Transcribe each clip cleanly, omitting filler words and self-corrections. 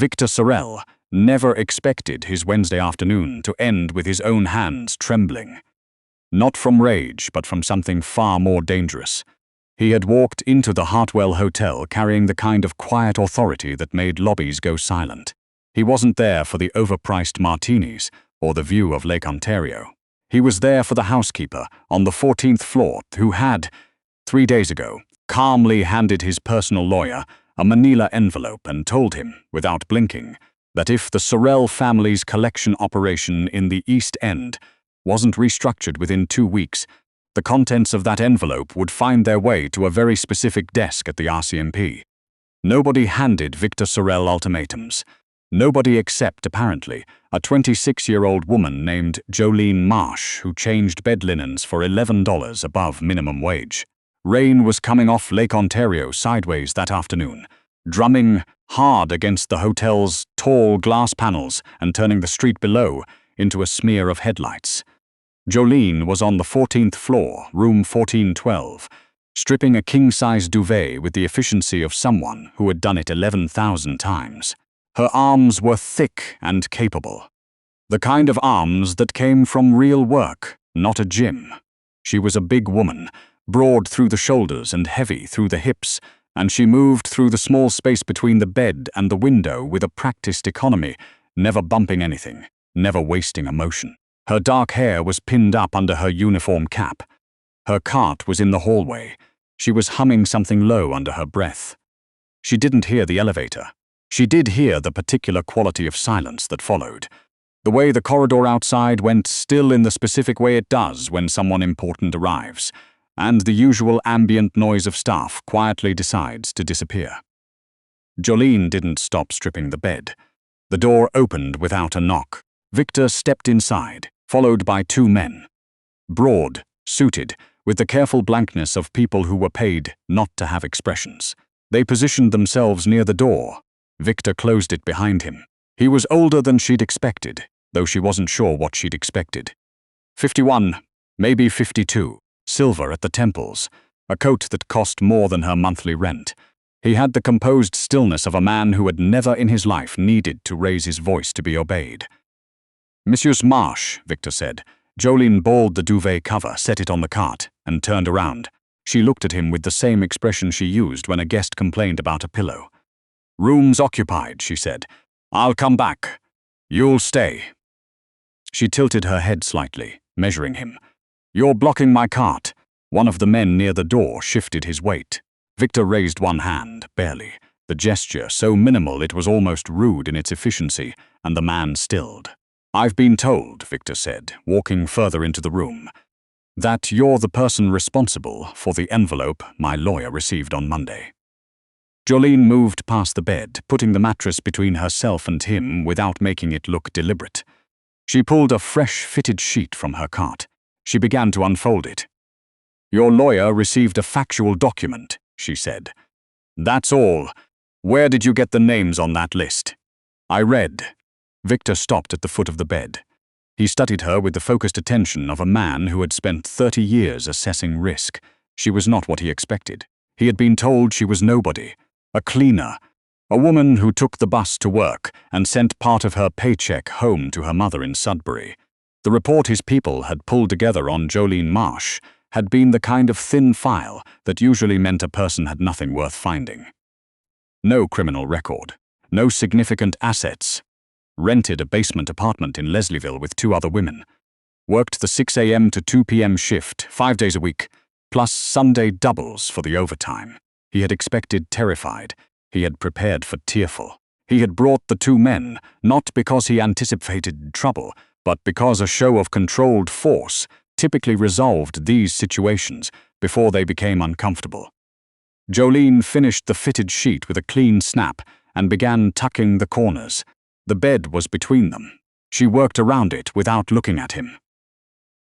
Viktor Sorel never expected his Wednesday afternoon to end with his own hands trembling. Not from rage, but from something far more dangerous. He had walked into the Hartwell Hotel carrying the kind of quiet authority that made lobbies go silent. He wasn't there for the overpriced martinis or the view of Lake Ontario. He was there for the housekeeper on the 14th floor who had, 3 days ago, calmly handed his personal lawyer a manila envelope and told him, without blinking, that if the Sorel family's collection operation in the East End wasn't restructured within 2 weeks, the contents of that envelope would find their way to a very specific desk at the RCMP. Nobody handed Viktor Sorel ultimatums. Nobody except, apparently, a 26-year-old woman named Jolene Marsh who changed bed linens for $11 above minimum wage. Rain was coming off Lake Ontario sideways that afternoon, drumming hard against the hotel's tall glass panels and turning the street below into a smear of headlights. Jolene was on the 14th floor, room 1412, stripping a king-size duvet with the efficiency of someone who had done it 11,000 times. Her arms were thick and capable. The kind of arms that came from real work, not a gym. She was a big woman, broad through the shoulders and heavy through the hips, and she moved through the small space between the bed and the window with a practiced economy, never bumping anything, never wasting a motion. Her dark hair was pinned up under her uniform cap. Her cart was in the hallway. She was humming something low under her breath. She didn't hear the elevator. She did hear the particular quality of silence that followed. The way the corridor outside went still in the specific way it does when someone important arrives, and the usual ambient noise of staff quietly decides to disappear. Jolene didn't stop stripping the bed. The door opened without a knock. Viktor stepped inside, followed by 2 men. Broad, suited, with the careful blankness of people who were paid not to have expressions. They positioned themselves near the door. Viktor closed it behind him. He was older than she'd expected, though she wasn't sure what she'd expected. 51, maybe 52. Silver at the temples, a coat that cost more than her monthly rent. He had the composed stillness of a man who had never in his life needed to raise his voice to be obeyed. "Messieurs Marsh," Viktor said. Jolene balled the duvet cover, set it on the cart, and turned around. She looked at him with the same expression she used when a guest complained about a pillow. "Room's occupied," she said. "I'll come back. You'll stay." She tilted her head slightly, measuring him. "You're blocking my cart." One of the men near the door shifted his weight. Viktor raised one hand, barely, the gesture so minimal it was almost rude in its efficiency, and the man stilled. "I've been told," Viktor said, walking further into the room, "that you're the person responsible for the envelope my lawyer received on Monday." Jolene moved past the bed, putting the mattress between herself and him without making it look deliberate. She pulled a fresh fitted sheet from her cart. She began to unfold it. "Your lawyer received a factual document," she said. "That's all. Where did you get the names on that list?" "I read." Viktor stopped at the foot of the bed. He studied her with the focused attention of a man who had spent 30 years assessing risk. She was not what he expected. He had been told she was nobody, a cleaner, a woman who took the bus to work and sent part of her paycheck home to her mother in Sudbury. The report his people had pulled together on Jolene Marsh had been the kind of thin file that usually meant a person had nothing worth finding. No criminal record, no significant assets. Rented a basement apartment in Leslieville with 2 other women. Worked the 6 a.m. to 2 p.m. shift, 5 days a week, plus Sunday doubles for the overtime. He had expected terrified. He had prepared for tearful. He had brought the 2 men, not because he anticipated trouble, but because a show of controlled force typically resolved these situations before they became uncomfortable. Jolene finished the fitted sheet with a clean snap and began tucking the corners. The bed was between them. She worked around it without looking at him.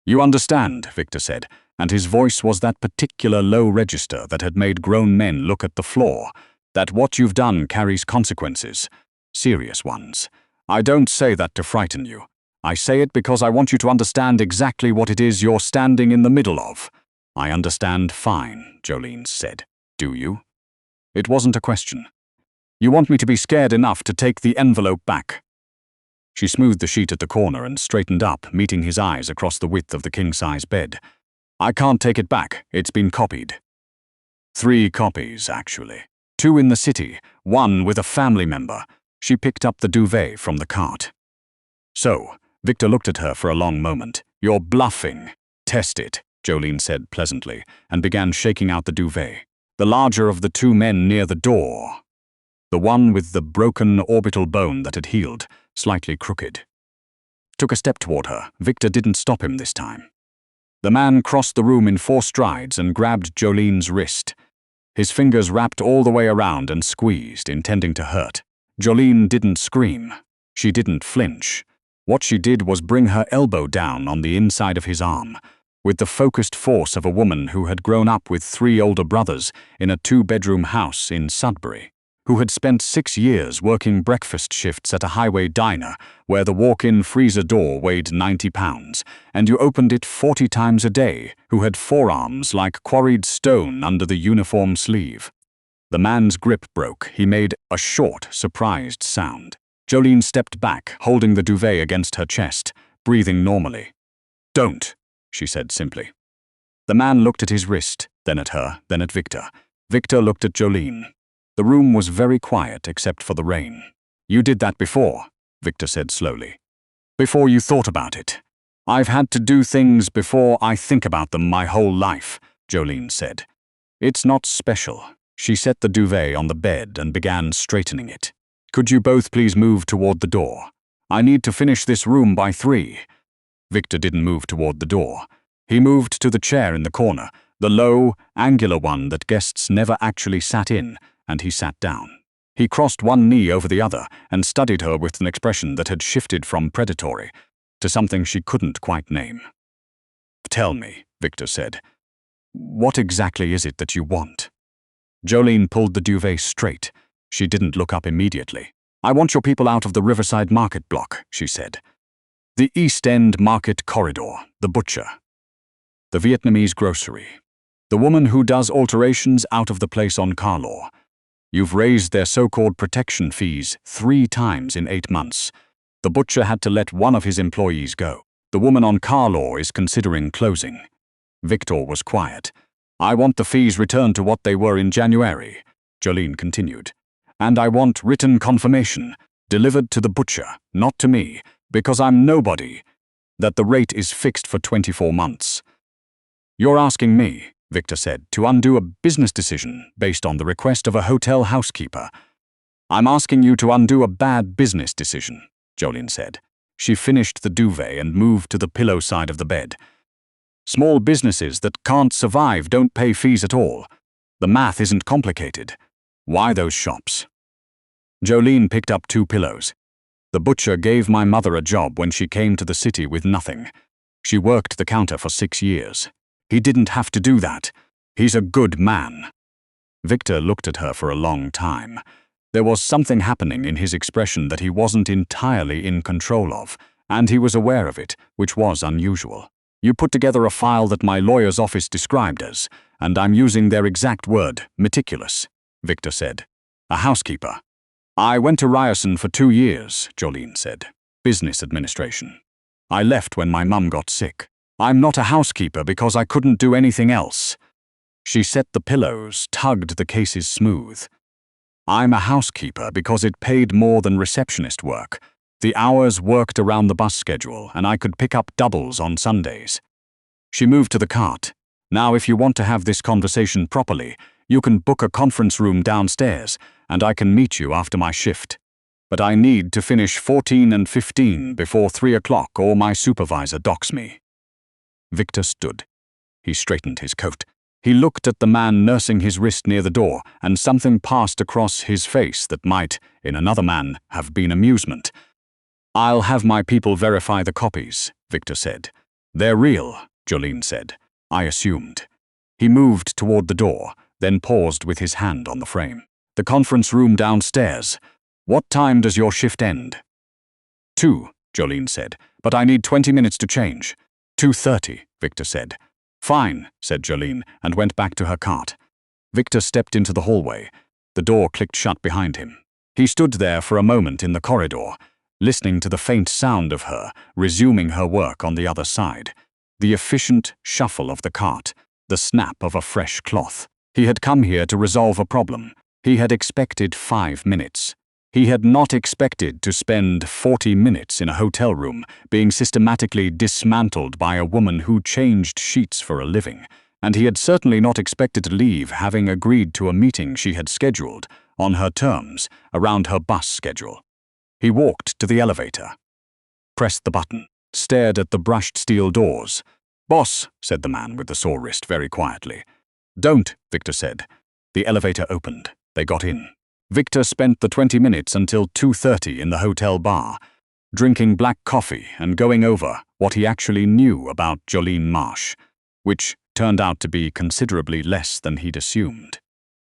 "You understand," Viktor said, and his voice was that particular low register that had made grown men look at the floor, that what you've done carries consequences, serious ones. I don't say that to frighten you. I say it because I want you to understand exactly what it is you're standing in the middle of." "I understand fine," Jolene said. "Do you?" It wasn't a question. You want me to be scared enough to take the envelope back?" She smoothed the sheet at the corner and straightened up, meeting his eyes across the width of the king-size bed. "I can't take it back. It's been copied." 3 copies, actually. 2 in the city, 1 with a family member. She picked up the duvet from the cart. "So," Viktor looked at her for a long moment. "You're bluffing." "Test it," Jolene said pleasantly, and began shaking out the duvet. The larger of the 2 men near the door. The one with the broken orbital bone that had healed, slightly crooked. Took a step toward her. Viktor didn't stop him this time. The man crossed the room in 4 strides and grabbed Jolene's wrist. His fingers wrapped all the way around and squeezed, intending to hurt. Jolene didn't scream. She didn't flinch. What she did was bring her elbow down on the inside of his arm, with the focused force of a woman who had grown up with 3 older brothers in a 2-bedroom house in Sudbury, who had spent 6 years working breakfast shifts at a highway diner where the walk-in freezer door weighed 90 pounds, and you opened it 40 times a day, who had forearms like quarried stone under the uniform sleeve. The man's grip broke. He made a short, surprised sound. Jolene stepped back, holding the duvet against her chest, breathing normally. "Don't," she said simply. The man looked at his wrist, then at her, then at Viktor. Viktor looked at Jolene. The room was very quiet except for the rain. "You did that before," Viktor said slowly. "Before you thought about it. I've had to do things before I think about them my whole life," Jolene said. "It's not special." She set the duvet on the bed and began straightening it. "Could you both please move toward the door? I need to finish this room by 3. Viktor didn't move toward the door. He moved to the chair in the corner, the low, angular one that guests never actually sat in, and he sat down. He crossed one knee over the other and studied her with an expression that had shifted from predatory to something she couldn't quite name. "Tell me," Viktor said. "What exactly is it that you want?" Jolene pulled the duvet straight. She didn't look up immediately. "I want your people out of the Riverside Market block," she said. "The East End Market corridor, the butcher, the Vietnamese grocery, the woman who does alterations out of the place on Carlaw. You've raised their so-called protection fees 3 times in 8 months. The butcher had to let one of his employees go. The woman on Carlaw is considering closing." Viktor was quiet. "I want the fees returned to what they were in January," Jolene continued. "And I want written confirmation, delivered to the butcher, not to me, because I'm nobody, that the rate is fixed for 24 months. "You're asking me," Viktor said, "to undo a business decision based on the request of a hotel housekeeper." "I'm asking you to undo a bad business decision," Jolene said. She finished the duvet and moved to the pillow side of the bed. "Small businesses that can't survive don't pay fees at all. The math isn't complicated. Why those shops?" Jolene picked up 2 pillows. "The butcher gave my mother a job when she came to the city with nothing. She worked the counter for 6 years. He didn't have to do that. He's a good man." Viktor looked at her for a long time. There was something happening in his expression that he wasn't entirely in control of, and he was aware of it, which was unusual. "You put together a file that my lawyer's office described as, and I'm using their exact word, meticulous," Viktor said. "A housekeeper." "I went to Ryerson for 2 years, Jolene said. Business administration. I left when my mum got sick. I'm not a housekeeper because I couldn't do anything else." She set the pillows, tugged the cases smooth. "I'm a housekeeper because it paid more than receptionist work. The hours worked around the bus schedule, and I could pick up doubles on Sundays." She moved to the cart. "Now, if you want to have this conversation properly, you can book a conference room downstairs, and I can meet you after my shift. But I need to finish 14 and 15 before 3 o'clock or my supervisor docks me." Viktor stood. He straightened his coat. He looked at the man nursing his wrist near the door, and something passed across his face that might, in another man, have been amusement. "I'll have my people verify the copies," Viktor said. "They're real," Jolene said. "I assumed." He moved toward the door, then paused with his hand on the frame. "The conference room downstairs. What time does your shift end?" 2, Jolene said, "but I need 20 minutes to change." 2:30, Viktor said. "Fine," said Jolene, and went back to her cart. Viktor stepped into the hallway. The door clicked shut behind him. He stood there for a moment in the corridor, listening to the faint sound of her resuming her work on the other side, the efficient shuffle of the cart, the snap of a fresh cloth. He had come here to resolve a problem. He had expected 5 minutes. He had not expected to spend 40 minutes in a hotel room being systematically dismantled by a woman who changed sheets for a living, and he had certainly not expected to leave having agreed to a meeting she had scheduled, on her terms, around her bus schedule. He walked to the elevator, pressed the button, stared at the brushed steel doors. "Boss," said the man with the sore wrist very quietly. "Don't," Viktor said. The elevator opened. They got in. Viktor spent the 20 minutes until 2:30 in the hotel bar, drinking black coffee and going over what he actually knew about Jolene Marsh, which turned out to be considerably less than he'd assumed.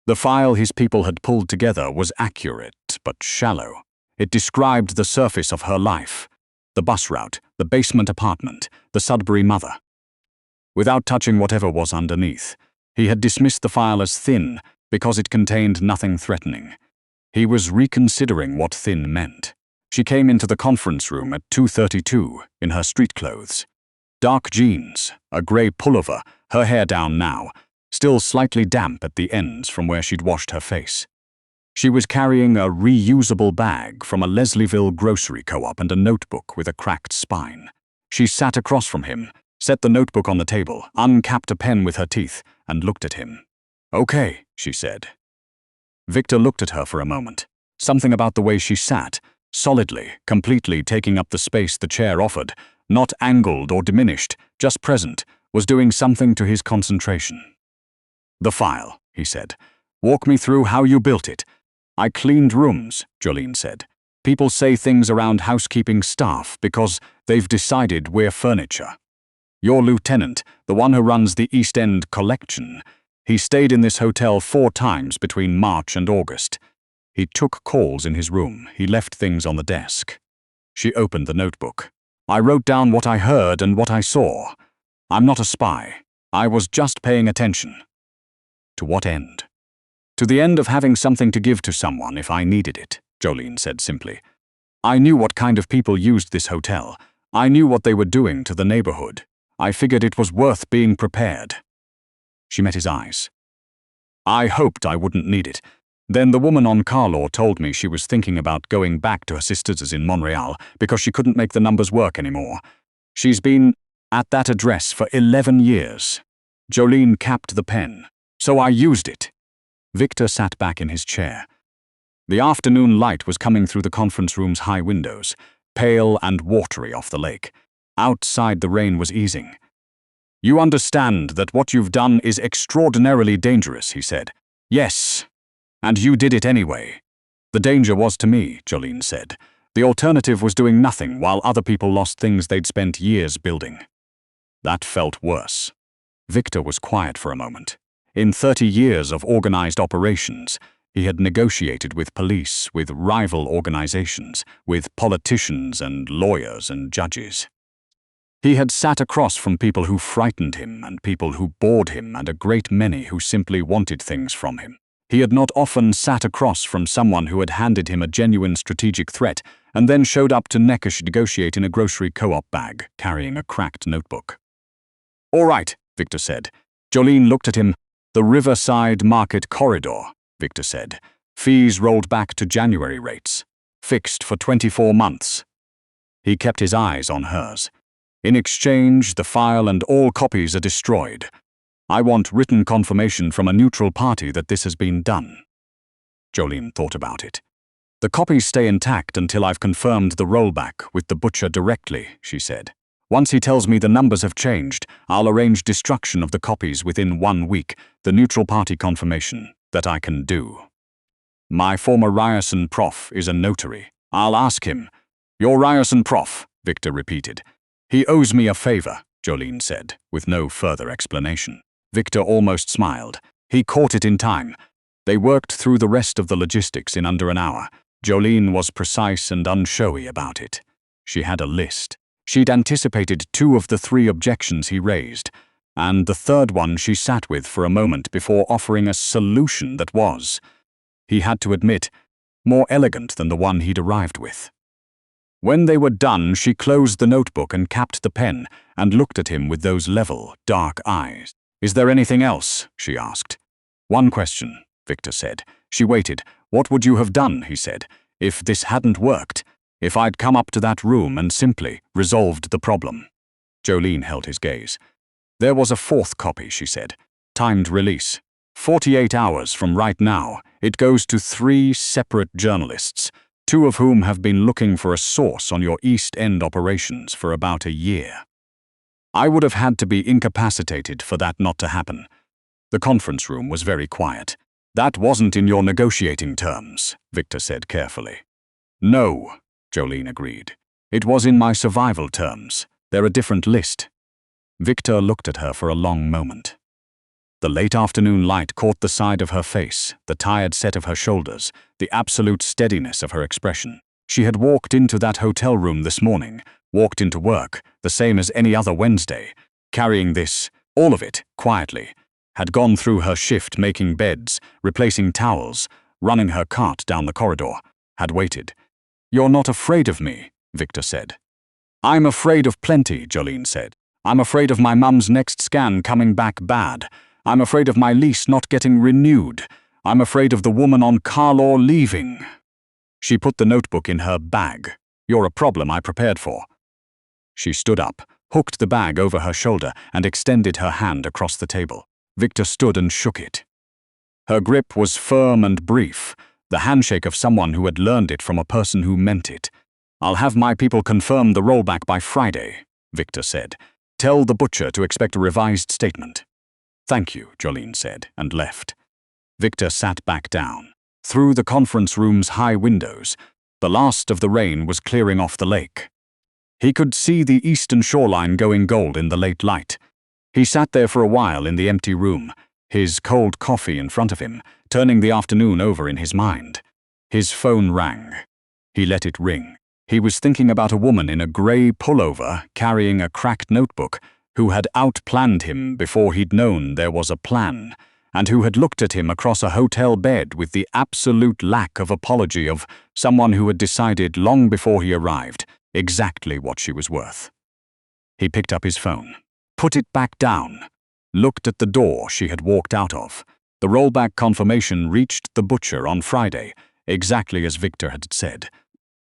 The file his people had pulled together was accurate but shallow. It described the surface of her life, the bus route, the basement apartment, the Sudbury mother. Without touching whatever was underneath, he had dismissed the file as thin because it contained nothing threatening. He was reconsidering what thin meant. She came into the conference room at 2:32 in her street clothes. Dark jeans, a grey pullover, her hair down now, still slightly damp at the ends from where she'd washed her face. She was carrying a reusable bag from a Leslieville grocery co-op and a notebook with a cracked spine. She sat across from him, set the notebook on the table, uncapped a pen with her teeth, and looked at him. "Okay," she said. Viktor looked at her for a moment. Something about the way she sat, solidly, completely taking up the space the chair offered, not angled or diminished, just present, was doing something to his concentration. "The file," he said. "Walk me through how you built it." "I cleaned rooms," Jolene said. "People say things around housekeeping staff because they've decided we're furniture. Your lieutenant, the one who runs the East End collection, he stayed in this hotel 4 times between March and August. He took calls in his room. He left things on the desk." She opened the notebook. "I wrote down what I heard and what I saw. I'm not a spy. I was just paying attention." "To what end?" "To the end of having something to give to someone if I needed it," Jolene said simply. "I knew what kind of people used this hotel. I knew what they were doing to the neighbourhood. I figured it was worth being prepared." She met his eyes. "I hoped I wouldn't need it. Then the woman on Carlaw told me she was thinking about going back to her sister's in Montreal because she couldn't make the numbers work anymore. She's been at that address for 11 years. Jolene capped the pen. "So I used it." Viktor sat back in his chair. The afternoon light was coming through the conference room's high windows, pale and watery off the lake. Outside the rain was easing. "You understand that what you've done is extraordinarily dangerous," he said. "Yes. And you did it anyway." "The danger was to me," Jolene said. "The alternative was doing nothing while other people lost things they'd spent years building." That felt worse. Viktor was quiet for a moment. In 30 years of organized operations, he had negotiated with police, with rival organizations, with politicians and lawyers and judges. He had sat across from people who frightened him and people who bored him and a great many who simply wanted things from him. He had not often sat across from someone who had handed him a genuine strategic threat and then showed up to negotiate in a grocery co-op bag, carrying a cracked notebook. "All right," Viktor said. Jolene looked at him. "The Riverside Market Corridor," Viktor said. "Fees rolled back to January rates. Fixed for 24 months. He kept his eyes on hers. "In exchange, the file and all copies are destroyed. I want written confirmation from a neutral party that this has been done." Jolene thought about it. "The copies stay intact until I've confirmed the rollback with the butcher directly," she said. "Once he tells me the numbers have changed, I'll arrange destruction of the copies within 1 week, the neutral party confirmation that I can do. My former Ryerson prof is a notary. I'll ask him." "Your Ryerson prof," Viktor repeated. "He owes me a favor," Jolene said, with no further explanation. Viktor almost smiled. He caught it in time. They worked through the rest of the logistics in under an hour. Jolene was precise and unshowy about it. She had a list. She'd anticipated 2 of the 3 objections he raised, and the third one she sat with for a moment before offering a solution that was, he had to admit, more elegant than the one he'd arrived with. When they were done, she closed the notebook and capped the pen and looked at him with those level, dark eyes. "Is there anything else?" she asked. "One question," Viktor said. She waited. "What would you have done," he said, "if this hadn't worked? If I'd come up to that room and simply resolved the problem?" Jolene held his gaze. "There was a fourth copy," she said. "Timed release. 48 hours from right now, it goes to 3 separate journalists, 2 of whom have been looking for a source on your East End operations for about a year. I would have had to be incapacitated for that not to happen." The conference room was very quiet. "That wasn't in your negotiating terms," Viktor said carefully. "No," Jolene agreed. "It was in my survival terms. They're a different list." Viktor looked at her for a long moment. The late afternoon light caught the side of her face, the tired set of her shoulders, the absolute steadiness of her expression. She had walked into that hotel room this morning, walked into work, the same as any other Wednesday, carrying this, all of it, quietly, had gone through her shift making beds, replacing towels, running her cart down the corridor, had waited. "You're not afraid of me," Viktor said. "I'm afraid of plenty," Jolene said. "I'm afraid of my mum's next scan coming back bad. I'm afraid of my lease not getting renewed. I'm afraid of the woman on car law leaving." She put the notebook in her bag. "You're a problem I prepared for." She stood up, hooked the bag over her shoulder, and extended her hand across the table. Viktor stood and shook it. Her grip was firm and brief, the handshake of someone who had learned it from a person who meant it. "I'll have my people confirm the rollback by Friday," Viktor said. "Tell the butcher to expect a revised statement." "Thank you," Jolene said, and left. Viktor sat back down. Through the conference room's high windows, the last of the rain was clearing off the lake. He could see the eastern shoreline going gold in the late light. He sat there for a while in the empty room, his cold coffee in front of him, turning the afternoon over in his mind. His phone rang. He let it ring. He was thinking about a woman in a grey pullover carrying a cracked notebook who had outplanned him before he'd known there was a plan, and who had looked at him across a hotel bed with the absolute lack of apology of someone who had decided long before he arrived exactly what she was worth. He picked up his phone, put it back down, looked at the door she had walked out of. The rollback confirmation reached the butcher on Friday, exactly as Viktor had said.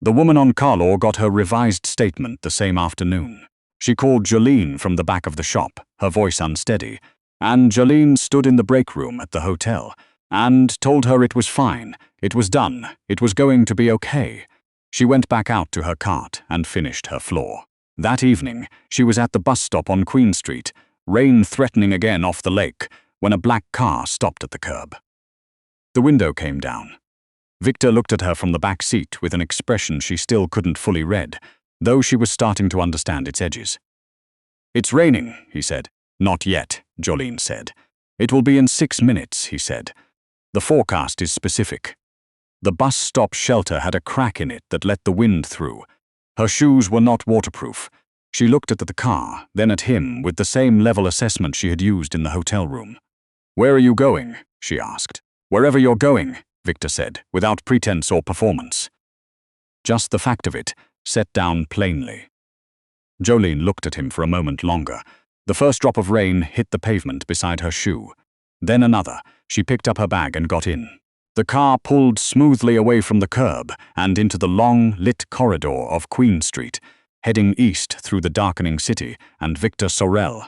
The woman on car law got her revised statement the same afternoon. She called Jolene from the back of the shop, her voice unsteady, and Jolene stood in the break room at the hotel and told her it was fine, it was done, it was going to be okay. She went back out to her cart and finished her floor. That evening, she was at the bus stop on Queen Street, rain threatening again off the lake, when a black car stopped at the curb. The window came down. Viktor looked at her from the back seat with an expression she still couldn't fully read, though she was starting to understand its edges. "It's raining," he said. "Not yet," Jolene said. "It will be in 6 minutes," he said. "The forecast is specific." The bus stop shelter had a crack in it that let the wind through. Her shoes were not waterproof. She looked at the car, then at him with the same level assessment she had used in the hotel room. "Where are you going?" she asked. "Wherever you're going," Viktor said, without pretense or performance. Just the fact of it, set down plainly. Jolene looked at him for a moment longer. The first drop of rain hit the pavement beside her shoe. Then another. She picked up her bag and got in. The car pulled smoothly away from the curb and into the long, lit corridor of Queen Street, heading east through the darkening city, and Viktor Sorel,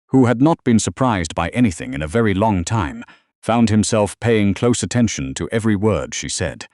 who had not been surprised by anything in a very long time, found himself paying close attention to every word she said.